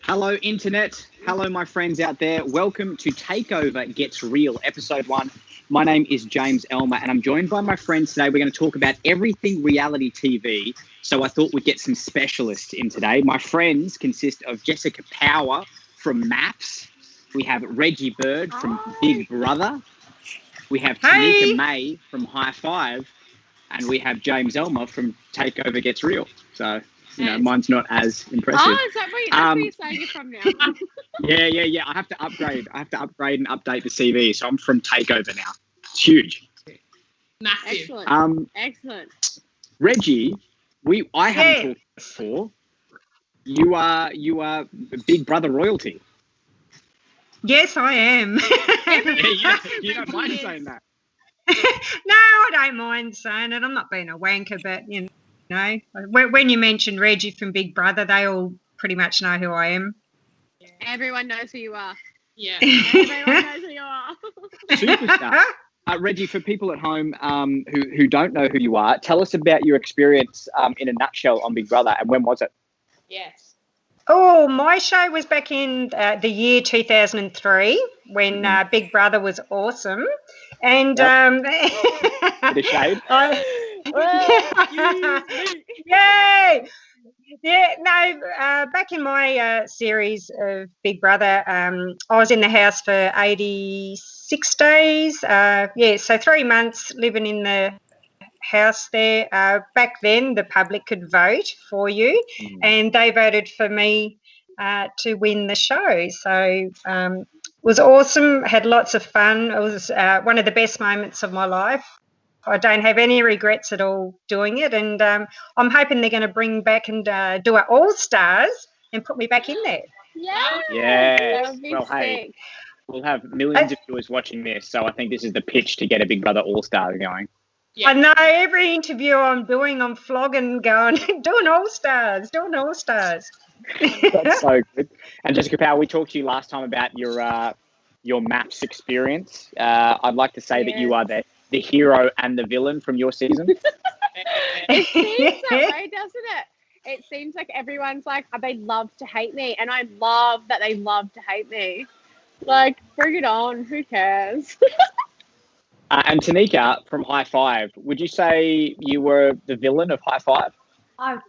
Hello, Internet. Hello, my friends out there. Welcome to Takeover Gets Real, Episode 1. My name is James Elmer, and I'm joined by my friends today. We're going to talk about everything reality TV, so I thought we'd get some specialists in today. My friends consist of Jessika Power from Maps. We have Reggie Bird from Big Brother. We have Tanika May from High Five. And we have James Elmer from Takeover Gets Real. So, mine's not as impressive. Oh, is that where you're saying you're from now? Yeah. I have to upgrade and update the CV. So I'm from Takeover now. It's huge. Massive. Excellent. Reggie, I haven't talked before. You are Big Brother royalty. Yes, I am. You don't mind saying that. No, I don't mind saying it. I'm not being a wanker, but, when you mentioned Reggie from Big Brother, they all pretty much know who I am. Yeah. Everyone knows who you are. Yeah. Everyone knows who you are. Superstar. Reggie, for people at home who don't know who you are, tell us about your experience in a nutshell on Big Brother, and when was it? Yes. Oh, my show was back in the year 2003 when Big Brother was awesome. And bit of shade. Yay! Yeah, no, back in my series of Big Brother, I was in the house for 86 days. So 3 months living in the house there. Back then, the public could vote for you, and they voted for me to win the show. So it was awesome. Had lots of fun. It was one of the best moments of my life. I don't have any regrets at all doing it, and I'm hoping they're going to bring back and do an All Stars and put me back in there. Yeah. That would be sick. Hey, we'll have millions of viewers watching this, so I think this is the pitch to get a Big Brother All Stars going. Yeah. I know every interview I'm doing, I'm flogging, going, doing All Stars. That's so good. And Jessika Power, we talked to you last time about your Maps experience. I'd like to say that you are the hero and the villain from your season. It seems that way, doesn't it? It seems like everyone's like, they love to hate me, and I love that they love to hate me. Like, bring it on. Who cares? And Tanika from High Five, would you say you were the villain of High Five? Aww,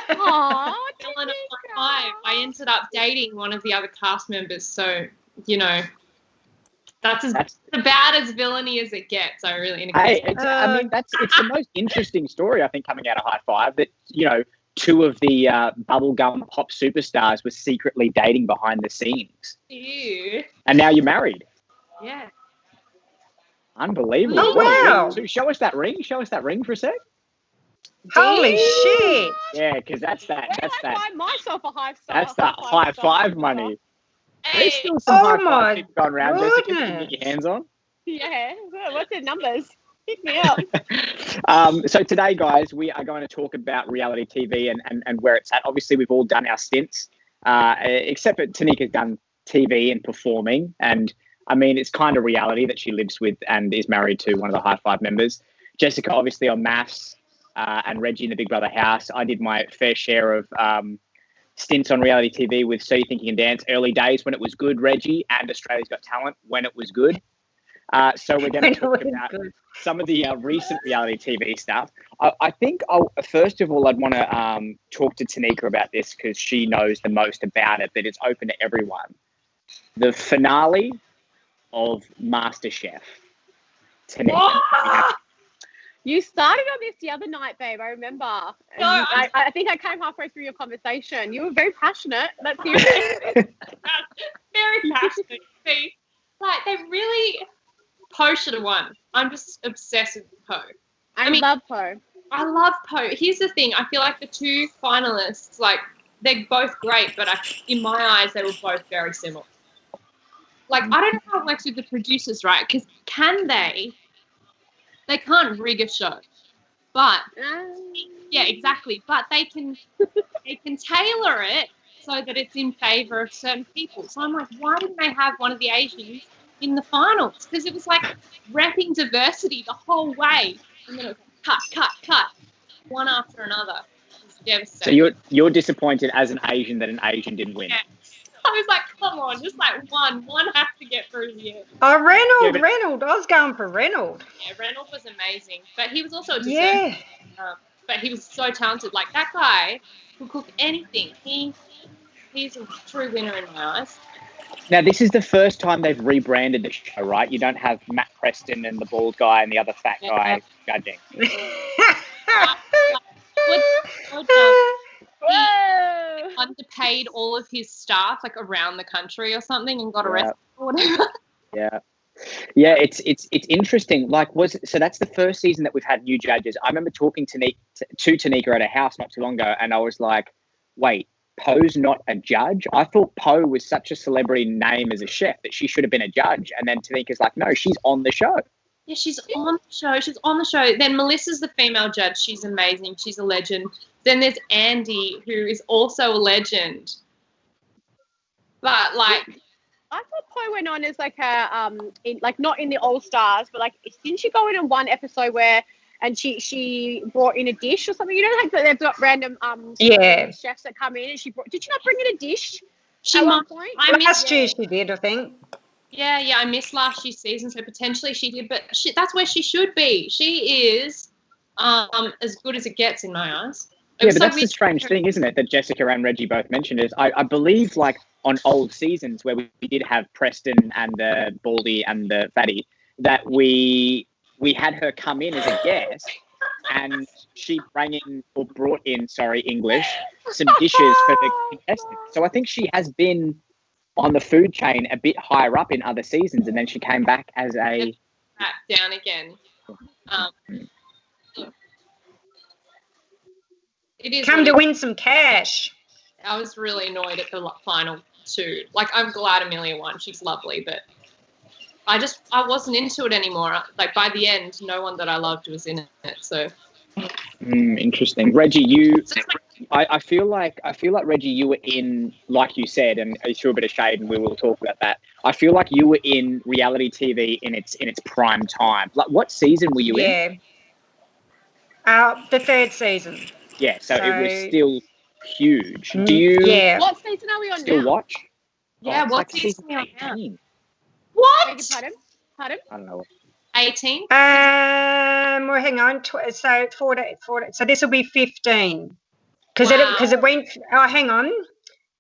Villain of High Five. I ended up dating one of the other cast members, so that's about as villainy as it gets. I really. It's the most interesting story I think coming out of High Five, that two of the bubblegum pop superstars were secretly dating behind the scenes. Ew. And now you're married. Yeah. Unbelievable. Oh, wow. So show us that ring. Show us that ring for a sec. Holy shit. Yeah, because that's that. Buy myself a high five. That's the High Five money. Hey. There's still some High Five people going around, Jessica, you can get your hands on. Yeah. What's the numbers? Pick me up. So today, guys, we are going to talk about reality TV and where it's at. Obviously, we've all done our stints, except for Tanika's done TV and performing. And, I mean, it's kind of reality that she lives with and is married to one of the High Five members. Jessika, obviously, on Maths, and Reggie in the Big Brother house. I did my fair share of stints on reality TV with So You Think You Can Dance, early days when it was good, Reggie, and Australia's Got Talent when it was good. So we're going to talk about some of the recent reality TV stuff. I think, first of all, I'd want to talk to Tanika about this because she knows the most about it, but it's open to everyone. The finale of MasterChef. Tanika. You started on this the other night, babe. I remember. I think I came halfway through your conversation. You were very passionate. Let's hear it. Very passionate. See, like, they really... Poe should have won. I'm just obsessed with Poe. I love Poe. I love Poe. Here's the thing. I feel like the two finalists, like, they're both great, but in my eyes, they were both very similar. Like, I don't know how it works with the producers, right? Because they can't rig a show. But, yeah, exactly. But they can tailor it so that it's in favor of certain people. So I'm like, why didn't they have one of the Asians in the finals? Because it was like repping diversity the whole way. And then it was like, cut, one after another. So you're disappointed as an Asian that an Asian didn't win. Yeah. I was like, come on, just like one has to get through here. Oh, Reynolds. I was going for Reynolds. Yeah, Reynolds was amazing, but he was also a dessert. Yeah. But he was so talented. Like, that guy who cook anything. He's a true winner in my eyes. Now, this is the first time they've rebranded the show, right? You don't have Matt Preston and the bald guy and the other fat guy judging. He underpaid all of his staff, like, around the country or something, and got arrested or whatever. Yeah, it's interesting. Like, so that's the first season that we've had new judges. I remember talking to Tanika at a house not too long ago, and I was like, wait, Poe's not a judge? I thought Poe was such a celebrity name as a chef that she should have been a judge. And then Tanika's like, no, she's on the show. Yeah, she's on the show. Then Melissa's the female judge. She's amazing. She's a legend. Then there's Andy, who is also a legend. But, like, I thought Poe went on as like a not in the All Stars, but like, didn't she go in one episode where she brought in a dish or something? You know, like they've got random chefs that come in, and did she not bring in a dish? She at might. one point? Last year she did, I think. Yeah, I missed last year's season, so potentially she did, but that's where she should be. She is as good as it gets in my eyes. Yeah, but that's the strange thing, isn't it, that Jessika and Reggie both mentioned is I believe, like, on old seasons where we did have Preston and the Baldy and the Fatty, that we had her come in as a guest and she brought in English, some dishes for the contestants. So I think she has been on the food chain a bit higher up in other seasons, and then she came back as a... Back down again. It is Come to win some cash. I was really annoyed at the final two. Like, I'm glad Amelia won. She's lovely, but I wasn't into it anymore. Like, by the end, no one that I loved was in it. So interesting. Reggie, I feel like Reggie, you were in, like you said, and you threw a bit of shade, and we will talk about that. I feel like you were in reality TV in its prime time. Like, what season were you in? The third season. Yeah, so it was still huge. Do you? Yeah. What season are we on still now? watch? Yeah, what season are we on now? What? Pardon? I don't know. 18? Well, hang on. So 14. So this will be 15. Because it went. Oh, hang on.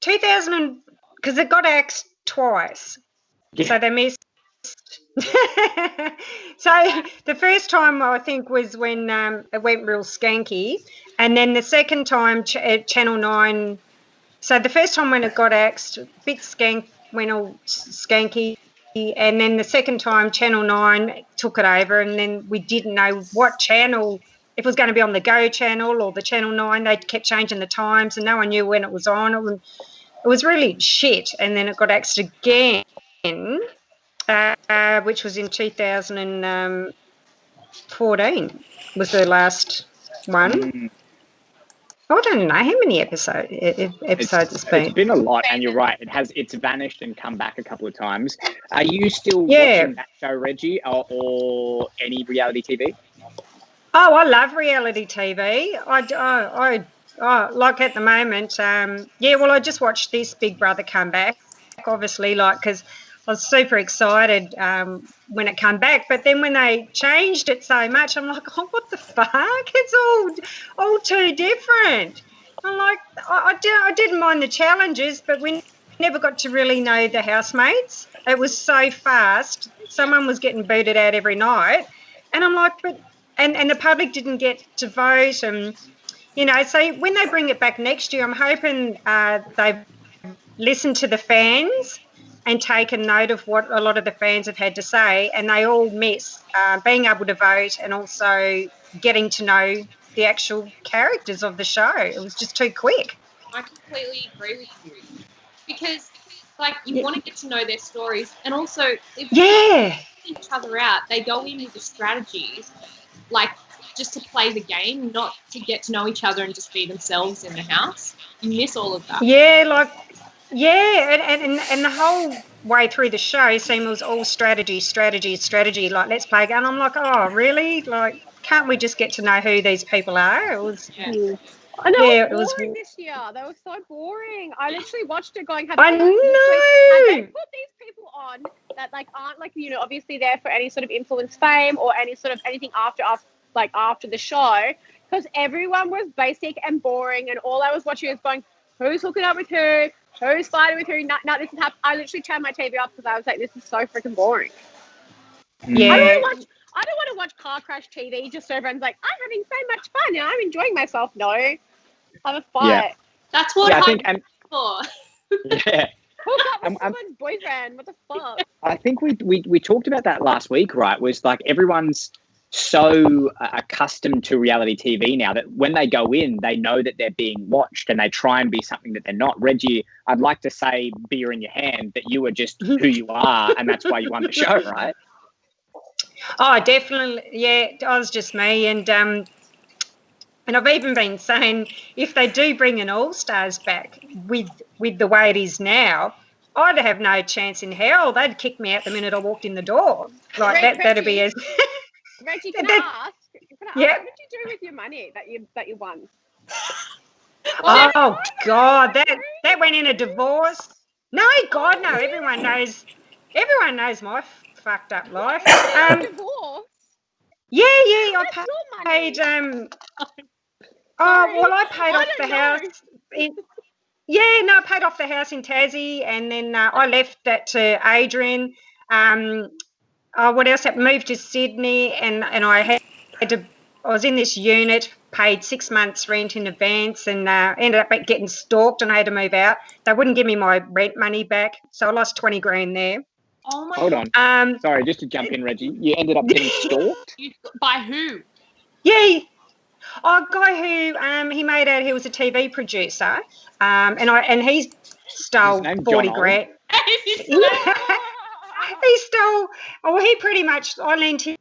2000 because it got axed twice. Yeah. So they missed. So the first time I think was when it went real skanky, and then the second time Channel 9. So the first time when it got axed, a bit went all skanky, and then the second time Channel 9 took it over, and then we didn't know what channel, if it was going to be on the Go channel or the Channel 9. They kept changing the times, and no one knew when it was on. It was really shit, and then it got axed again. Which was in 2014 was the last one. I don't know how many episodes it's been. It's been a lot, and you're right. It's vanished and come back a couple of times. Are you still watching that show, Reggie, or any reality TV? Oh, I love reality TV. I like at the moment. Well, I just watched this Big Brother come back, obviously, because I was super excited when it came back, but then when they changed it so much, I'm like, oh, what the fuck? It's all too different. I'm like, I didn't mind the challenges, but we never got to really know the housemates. It was so fast. Someone was getting booted out every night, and I'm like, and the public didn't get to vote, and so when they bring it back next year, I'm hoping they've listened to the fans and taken note of what a lot of the fans have had to say, and they all miss being able to vote and also getting to know the actual characters of the show. It was just too quick. I completely agree with you, because you want to get to know their stories, and also if they each other out, they go in with the strategies, just to play the game, not to get to know each other and just be themselves in the house. You miss all of that. And the whole way through the show it was all strategy, let's play a game. And I'm like, oh, really? Can't we just get to know who these people are? It was I know Yeah, it it was. was boring this year. They were so boring. I literally watched it going, have I they know. put these people on that like aren't like, you know, obviously there for any sort of influence fame or any sort of anything after the show, because everyone was basic and boring, and all I was watching was going, who's hooking up with who, who's fighting with who. No, this is happening. I literally turned my TV off because I was like, this is so freaking boring. Yeah. I don't want to watch car crash TV just so everyone's like, I'm having so much fun and I'm enjoying myself. No, have a fight. Yeah. That's what I I'm think, and for. yeah, Hook up with someone's boyfriend. What the fuck? I think we talked about that last week, right? Was like everyone's so accustomed to reality TV now that when they go in, they know that they're being watched and they try and be something that they're not. Reggie, I'd like to say beer in your hand, that you are just who you are and that's why you won the show, right? Oh, definitely. Yeah, I was just me, and I've even been saying if they do bring an All Stars back with the way it is now, I'd have no chance in hell. They'd kick me out the minute I walked in the door. Like that. That'd be as. Reggie, can I ask? Yeah. What did you do with your money that you won? Oh God, that went in a divorce. No, God, no. Everyone knows my fucked up life. Divorce? Yeah. I That's your money. paid. I paid off the house. I paid off the house in Tassie, and then I left that to Adrian. What else? I moved to Sydney, and I had to. I was in this unit, paid 6 months rent in advance, and ended up getting stalked, and I had to move out. They wouldn't give me my rent money back, so I lost 20 grand there. Oh my Hold on. Sorry, just to jump in, Reggie. You ended up getting stalked? By who? Yeah. A guy who he made out he was a TV producer, and he stole 40 grand. He stole. Oh, he pretty much. I lent him.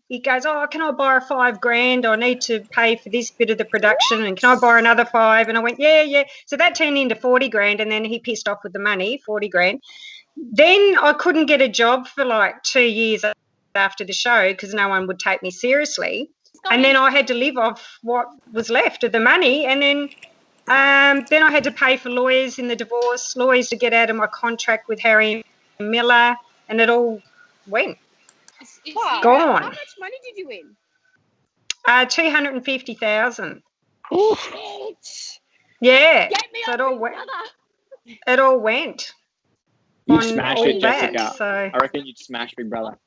He goes, "Oh, can I borrow $5,000? I need to pay for this bit of the production, and can I borrow another 5?" And I went, "Yeah." So that turned into 40 grand, and then he pissed off with the money, 40 grand. Then I couldn't get a job for like 2 years after the show because no one would take me seriously. And then I had to live off what was left of the money, and then I had to pay for lawyers in the divorce, lawyers to get out of my contract with Harry and Miller, and it all went. Gone. How much money did you win? 250,000. Oh, yeah. Get me so up, it all Big went. Brother. It all went. You smashed it, Jessica. So. I reckon you'd smash Big Brother.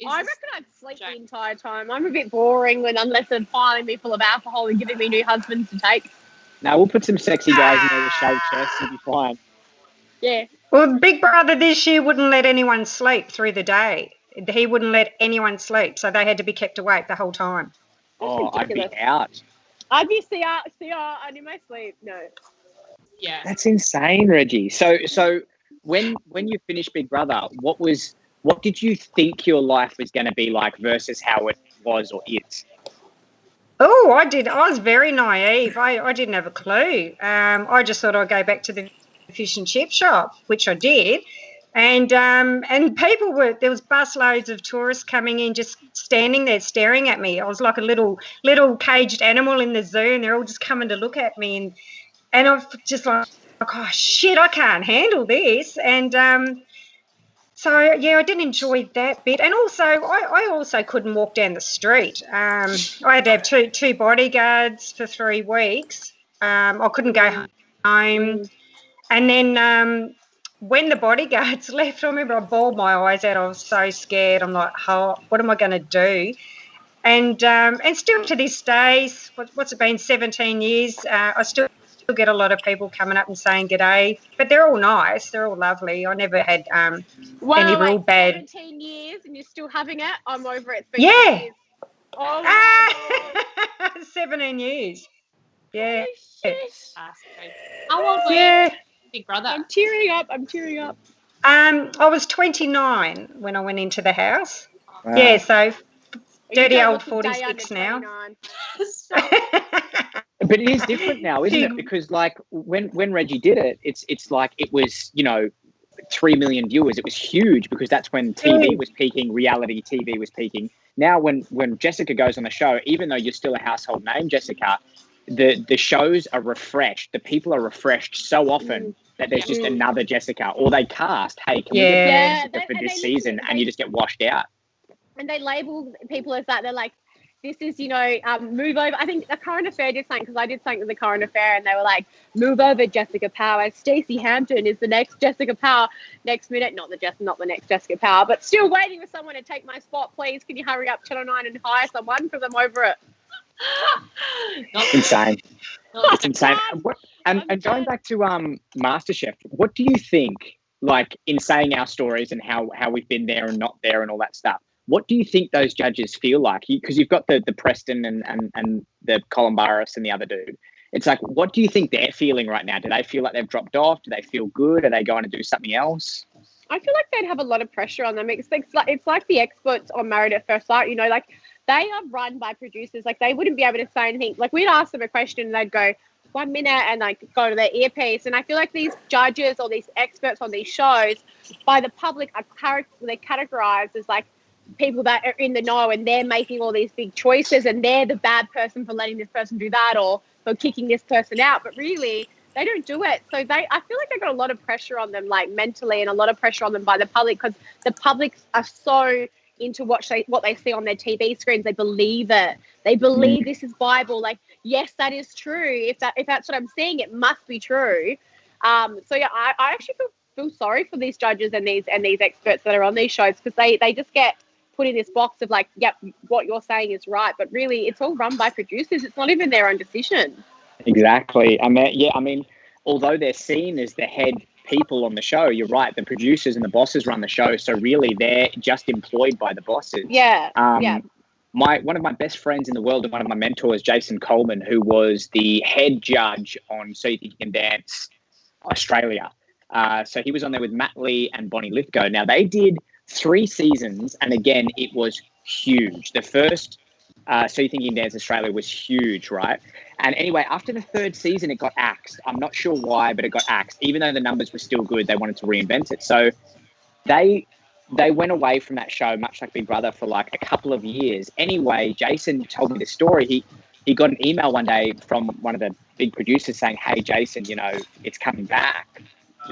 I reckon I'd sleep the entire time. I'm a bit boring unless they're filing me full of alcohol and giving me new husbands to take. Now we'll put some sexy guys in there with shaved chests and be fine. Yeah. Well, Big Brother this year wouldn't let anyone sleep through the day. He wouldn't let anyone sleep, so they had to be kept awake the whole time. Oh, I'd be out. I'd be CR in my sleep. No. Yeah. That's insane, Reggie. So when you finished Big Brother, what did you think your life was going to be like versus how it was or is? Oh, I was very naive. I didn't have a clue. I just thought I'd go back to the fish and chip shop, which I did. And there was busloads of tourists coming in, just standing there staring at me. I was like a little caged animal in the zoo, and they're all just coming to look at me. And I was just like, oh, shit, I can't handle this. And so, yeah, I didn't enjoy that bit. And also, I also couldn't walk down the street. I had to have two bodyguards for 3 weeks. I couldn't go home. And then when the bodyguards left, I remember I bawled my eyes out. I was so scared. I'm like, oh, what am I going to do? And still to this day, what's it been, 17 years, I still get a lot of people coming up and saying g'day, but they're all nice, they're all lovely. I never had any real bad. 17 years and you're still having it? I'm over it. It's been years. Oh, 17 years. Yeah. How old were you, Big Brother? I'm tearing up. I was 29 when I went into the house. Wow. Yeah, so dirty old 46 now. But it is different now, isn't it? Because like when Reggie did it, it's like it was, 3 million viewers. It was huge because that's when TV was peaking, reality TV was peaking. Now when Jessica goes on the show, even though you're still a household name, Jessica, the shows are refreshed. The people are refreshed so often that there's just another Jessika, or they cast, hey, can we get Jessika for this season? And you just get washed out. And they label people as that. They're like, this is, move over. I think the Current Affair did something, because I did something with the Current Affair, and they were like, move over, Jessika Power. Stacey Hampton is the next Jessika Power. Next minute, not the next Jessika Power, but still waiting for someone to take my spot. Please, can you hurry up, Channel 9, and hire someone, because I'm over it. Insane. It's insane. And going back to MasterChef, what do you think, like, in saying our stories and how we've been there and not there and all that stuff, what do you think those judges feel like? Because you've got the Preston and the Columbaris and the other dude. It's like, what do you think they're feeling right now? Do they feel like they've dropped off? Do they feel good? Are they going to do something else? I feel like they'd have a lot of pressure on them. It's like the experts on Married at First Sight, like they are run by producers. Like they wouldn't be able to say anything. Like we'd ask them a question and they'd go 1 minute and like go to their earpiece. And I feel like these judges or these experts on these shows by the public they're categorized as like people that are in the know, and they're making all these big choices, and they're the bad person for letting this person do that or for kicking this person out. But really, they don't do it. So I feel like they've got a lot of pressure on them, like mentally, and a lot of pressure on them by the public, because the public are so into what they see on their TV screens. They believe it. They believe this is Bible. Like, yes, that is true. If that's what I'm seeing, it must be true. So yeah, I actually feel sorry for these judges and these experts that are on these shows, because they just get put in this box of like, yep, what you're saying is right, but really it's all run by producers. It's not even their own decision. Exactly. I mean, although they're seen as the head people on the show, you're right, the producers and the bosses run the show, so really they're just employed by the bosses. One of my best friends in the world and one of my mentors, Jason Coleman, who was the head judge on So You Think You Can Dance Australia. So he was on there with Matt Lee and Bonnie Lithgow. Now, they did 3 seasons, and again, it was huge. The first So You Think You Can Dance Australia was huge, right? And anyway, after the 3rd season, it got axed. I'm not sure why, but it got axed. Even though the numbers were still good, they wanted to reinvent it. So they went away from that show, much like Big Brother, for like a couple of years. Anyway, Jason told me the story. He got an email one day from one of the big producers saying, hey, Jason, it's coming back.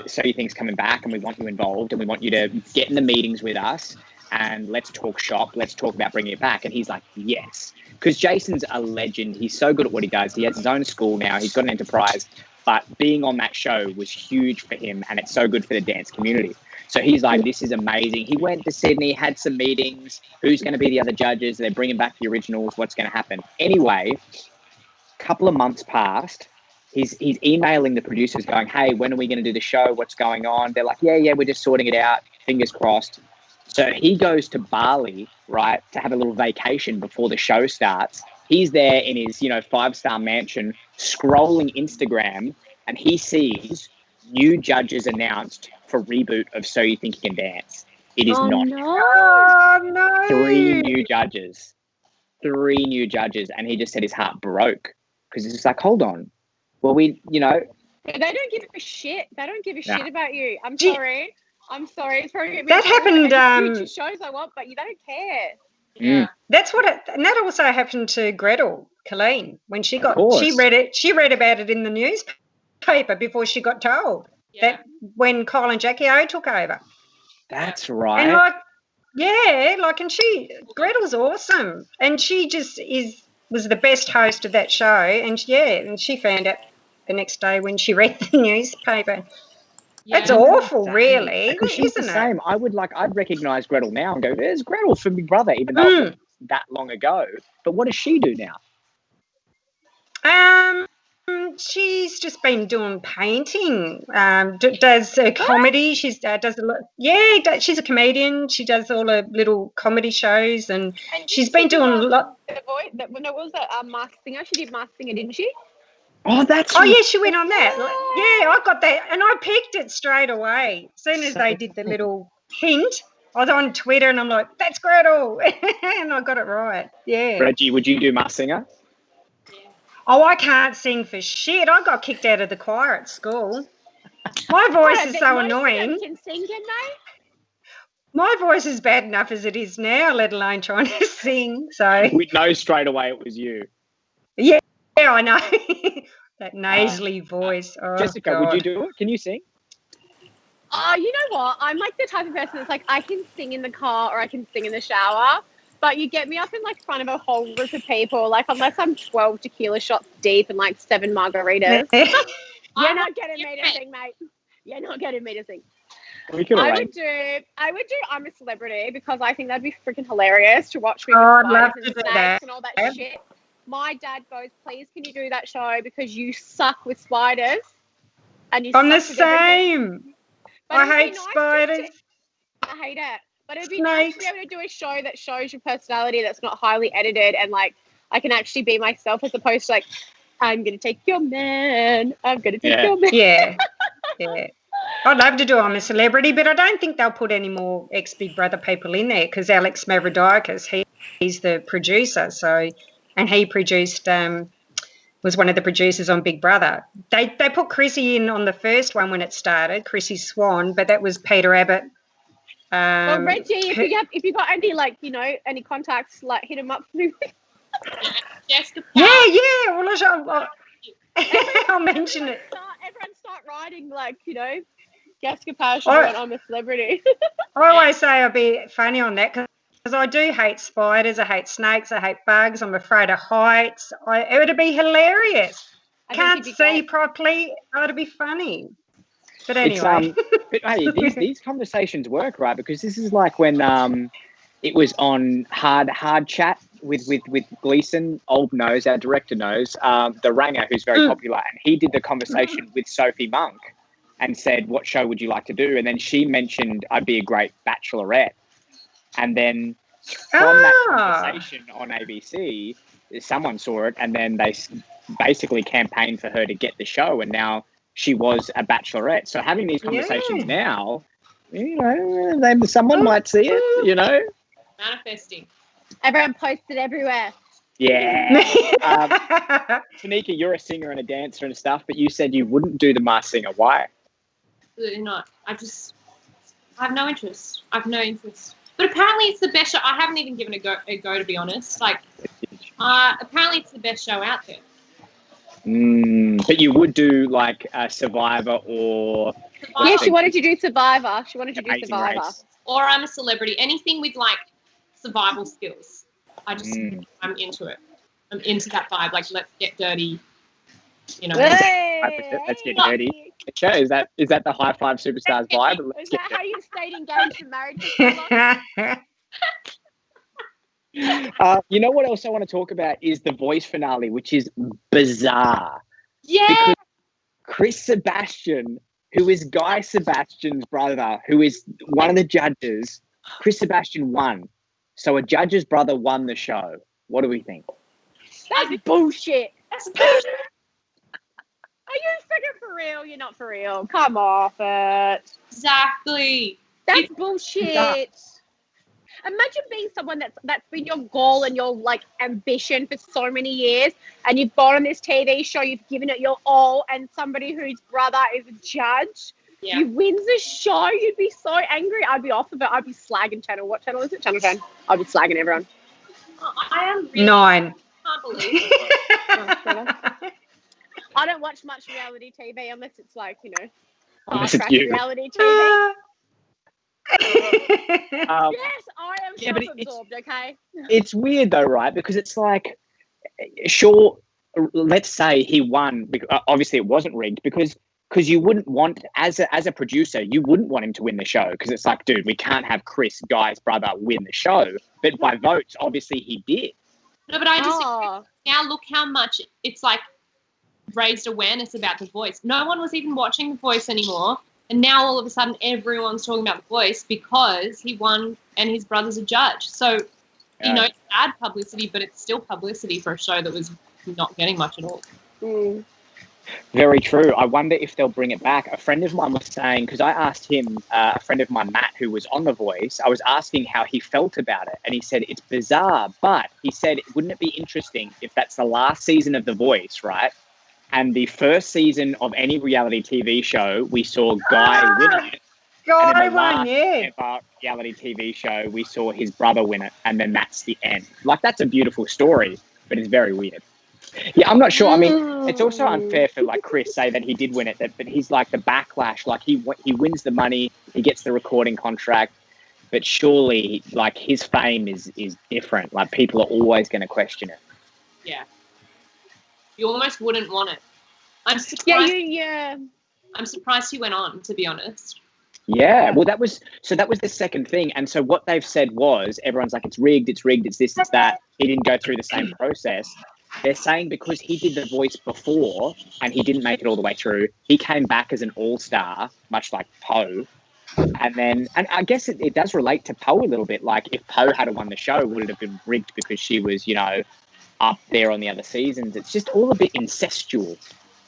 So You Think's coming back, and we want you involved, and we want you to get in the meetings with us, and let's talk shop. Let's talk about bringing it back. And he's like, yes. Because Jason's a legend. He's so good at what he does. He has his own school now. He's got an enterprise. But being on that show was huge for him, and it's so good for the dance community. So he's like, this is amazing. He went to Sydney, had some meetings. Who's going to be the other judges? They're bringing back the originals. What's going to happen? Anyway, a couple of months passed. He's emailing the producers going, hey, when are we going to do the show? What's going on? They're like, yeah, we're just sorting it out. Fingers crossed. So he goes to Bali, right, to have a little vacation before the show starts. He's there in his, 5-star mansion, scrolling Instagram, and he sees new judges announced for reboot of So You Think You Can Dance. It is not. No. 3 new judges. 3 new judges. And he just said his heart broke, because it's just like, hold on. Well, they don't give a shit. They don't give a shit about you. I'm sorry. It's probably that happened. Future shows I want, but you don't care. Yeah, that's and that also happened to Gretel Colleen when she read it. She read about it in the newspaper before she got told that when Kyle and Jackie O took over. That's right. And Gretel's awesome, and she just was the best host of that show, and she found out the next day when she read the newspaper. Yeah, that's awful, really. Because she's the same. I'd recognise Gretel now and go, there's Gretel from Big Brother, even though it was that long ago. But what does she do now? She's just been doing painting. Does comedy. She does a lot. Yeah, she's a comedian. She does all the little comedy shows, and she's been doing a lot. When it was a Masked Singer, she did Masked Singer, didn't she? Oh, that's. Oh, yeah, she went on that. Yeah, I got that, and I picked it straight away. As soon as they did the little hint, I was on Twitter, and I'm like, "That's Gretel," and I got it right. Yeah. Reggie, would you do Masked Singer? Oh, I can't sing for shit. I got kicked out of the choir at school. My voice is so annoying. Can sing, can they? My voice is bad enough as it is now, let alone trying to sing. So we'd know straight away it was you. Yeah, Yeah, I know. That nasally voice. Oh, Jessica, God. would you do it? Can you sing? You know what? I'm like the type of person that's like, I can sing in the car or I can sing in the shower, but you get me up in like front of a whole group of people, like unless I'm 12 tequila shots deep and like 7 margaritas, you're not getting me to sing, mate. You're not getting me to sing. We could I arrange. would do I'm a Celebrity because I think that'd be freaking hilarious to watch me Oh, with I'd love spiders to and do snakes that. and all that shit. My dad goes, please, can you do that show because you suck with spiders and you I'm the suck with everything. same. But I it would be hate nice spiders. I hate it. But it'd be nice to be able to do a show that shows your personality that's not highly edited and like I can actually be myself as opposed to like, I'm going to take your man. I'm going to take your man. Yeah. Yeah. I'd love to do I'm a Celebrity, but I don't think they'll put any more ex-Big Brother people in there because Alex Mavrodikis, he's the producer, and he produced was one of the producers on Big Brother. They put Chrissy in on the first one when it started, Chrissy Swan, but that was Peter Abbott. Well, Reggie, if you got any like any contacts, like hit him up for me. Jessika Power. Yeah. Well, I'll mention it. Everyone start writing like Jessika Power should be on I'm a Celebrity. I always say I'll be funny on that because I do hate spiders, I hate snakes, I hate bugs, I'm afraid of heights. It would be hilarious. Can't see properly. Oh, it'd be funny. But anyway. But hey, these conversations work, right? Because this is like when it was on hard chat with Gleason, old knows, our director knows, the Ranger, who's very popular, and he did the conversation with Sophie Monk and said, what show would you like to do? And then she mentioned I'd be a great Bachelorette. And then from that conversation on ABC, someone saw it and then they basically campaigned for her to get the show. And now she was a Bachelorette. So having these conversations now, someone might see it, Manifesting. Everyone posted everywhere. Yeah. Tanika, you're a singer and a dancer and stuff, but you said you wouldn't do the Masked Singer. Why? Absolutely not. I have no interest. But apparently it's the best show. I haven't even given it a go to be honest. Like, apparently it's the best show out there. But you would do like Survivor or... Yeah, she wanted to do Survivor. Race. Or I'm a Celebrity. Anything with like survival skills. I'm into it. I'm into that vibe. Like, let's get dirty. Let's get dirty. Okay, is that the High Five Superstars vibe? Is that how you stayed engaged and married for so long? You know what else I want to talk about is the Voice finale, which is bizarre. Yeah. Because Chris Sebastian, who is Guy Sebastian's brother, who is one of the judges, Chris Sebastian won. So a judge's brother won the show. What do we think? That's bullshit. Are you freaking for real? You're not for real. Come off it. Exactly. That's bullshit. Imagine being someone that's been your goal and your like ambition for so many years, and you've gone on this TV show, you've given it your all, and somebody whose brother is a judge, you wins the show. You'd be so angry. I'd be off of it. I'd be slagging channel. What channel is it? Channel 10. I'd be slagging everyone. I am really 9. Can't believe it. I don't watch much reality TV unless it's like, Unless it's trash you. reality TV. Yes, I am but self-absorbed, okay? It's weird though, right? Because it's like, sure, let's say he won. Obviously, it wasn't rigged because you wouldn't want, as a producer, you wouldn't want him to win the show because it's like, dude, we can't have Chris, Guy's brother, win the show. But by votes, obviously, he did. No, but I just now look how much it's like raised awareness about The Voice. No one was even watching The Voice anymore. And now all of a sudden everyone's talking about The Voice because he won and his brother's a judge. So, it's bad publicity, but it's still publicity for a show that was not getting much at all. Mm. Very true. I wonder if they'll bring it back. A friend of mine was saying, because I asked him, a friend of mine, Matt, who was on The Voice, I was asking how he felt about it. And he said, it's bizarre, but he said, wouldn't it be interesting if that's the last season of The Voice, right? And the first season of any reality TV show, we saw Guy win it. God, and then the won, ever reality TV show, we saw his brother win it. And then that's the end. Like, that's a beautiful story, but it's very weird. Yeah, I'm not sure. I mean, it's also unfair for like Chris say that he did win it, but he's like the backlash. Like he wins the money, he gets the recording contract, but surely like his fame is different. Like people are always going to question it. Yeah. You almost wouldn't want it. I'm surprised. Yeah. I'm surprised he went on, to be honest. Yeah, well, that was the second thing. And so what they've said was everyone's like, it's rigged, it's this, it's that. He didn't go through the same process. They're saying because he did the voice before and he didn't make it all the way through, he came back as an all-star, much like Poe. And I guess it does relate to Poe a little bit. Like if Poe had won the show, would it have been rigged because she was, up there on the other seasons? It's just all a bit incestual.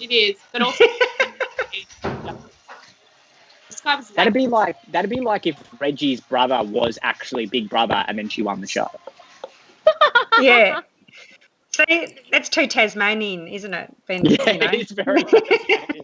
It is, but also this guy was that'd be like if Reggie's brother was actually Big Brother and then she won the show. Yeah. So that's too Tasmanian, isn't it? Ben, Yeah, it is very Tasmanian.